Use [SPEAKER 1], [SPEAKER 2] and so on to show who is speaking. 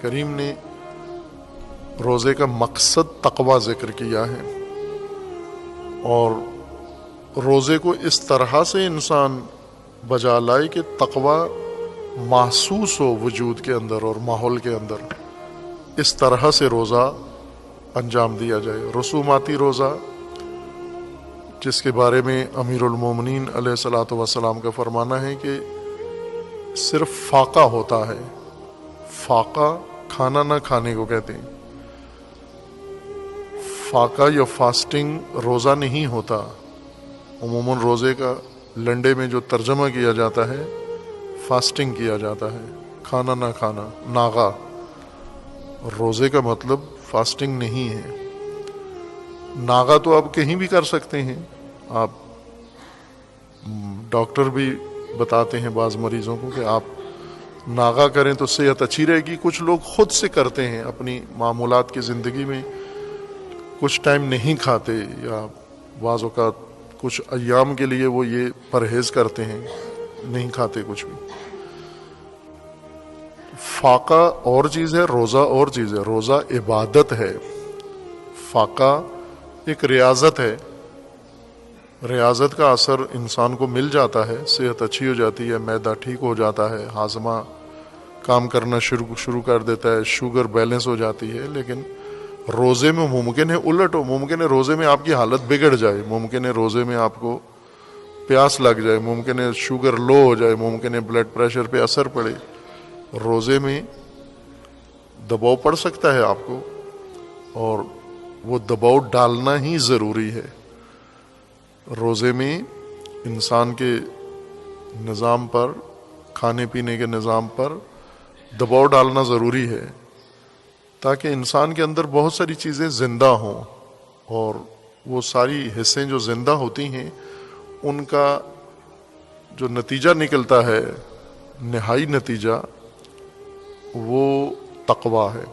[SPEAKER 1] کریم نے روزے کا مقصد تقوی ذکر کیا ہے، اور روزے کو اس طرح سے انسان بجا لائے کہ تقوی محسوس ہو وجود کے اندر اور ماحول کے اندر، اس طرح سے روزہ انجام دیا جائے۔ رسوماتی روزہ، جس کے بارے میں امیر المومنین علیہ الصلوۃ والسلام کا فرمانا ہے کہ صرف فاقہ ہوتا ہے، فاقہ کھانا نہ کھانے کو کہتے ہیں، فاقہ یا فاسٹنگ روزہ نہیں ہوتا۔ عموماً روزے کا لنڈے میں جو ترجمہ کیا جاتا ہے فاسٹنگ کیا جاتا ہے، کھانا نہ کھانا، ناغا۔ روزے کا مطلب فاسٹنگ نہیں ہے۔ ناغا تو آپ کہیں بھی کر سکتے ہیں، آپ ڈاکٹر بھی بتاتے ہیں بعض مریضوں کو کہ آپ ناغا کریں تو صحت اچھی رہے گی۔ کچھ لوگ خود سے کرتے ہیں، اپنی معمولات کی زندگی میں کچھ ٹائم نہیں کھاتے، یا بعض اوقات کچھ ایام کے لیے وہ یہ پرہیز کرتے ہیں، نہیں کھاتے کچھ بھی۔ فاقہ اور چیز ہے، روزہ اور چیز ہے۔ روزہ عبادت ہے، فاقہ ایک ریاضت ہے۔ ریاضت کا اثر انسان کو مل جاتا ہے، صحت اچھی ہو جاتی ہے، معدہ ٹھیک ہو جاتا ہے، ہاضمہ کام کرنا شروع کر دیتا ہے، شوگر بیلنس ہو جاتی ہے۔ لیکن روزے میں ممکن ہے الٹ ہو، ممکن ہے روزے میں آپ کی حالت بگڑ جائے، ممکن ہے روزے میں آپ کو پیاس لگ جائے، ممکن ہے شوگر لو ہو جائے، ممکن ہے بلڈ پریشر پہ اثر پڑے۔ روزے میں دباؤ پڑ سکتا ہے آپ کو، اور وہ دباؤ ڈالنا ہی ضروری ہے۔ روزے میں انسان کے نظام پر، کھانے پینے کے نظام پر دباؤ ڈالنا ضروری ہے، تاکہ انسان کے اندر بہت ساری چیزیں زندہ ہوں، اور وہ ساری حصیں جو زندہ ہوتی ہیں ان کا جو نتیجہ نکلتا ہے، نہائی نتیجہ، وہ تقویٰ ہے۔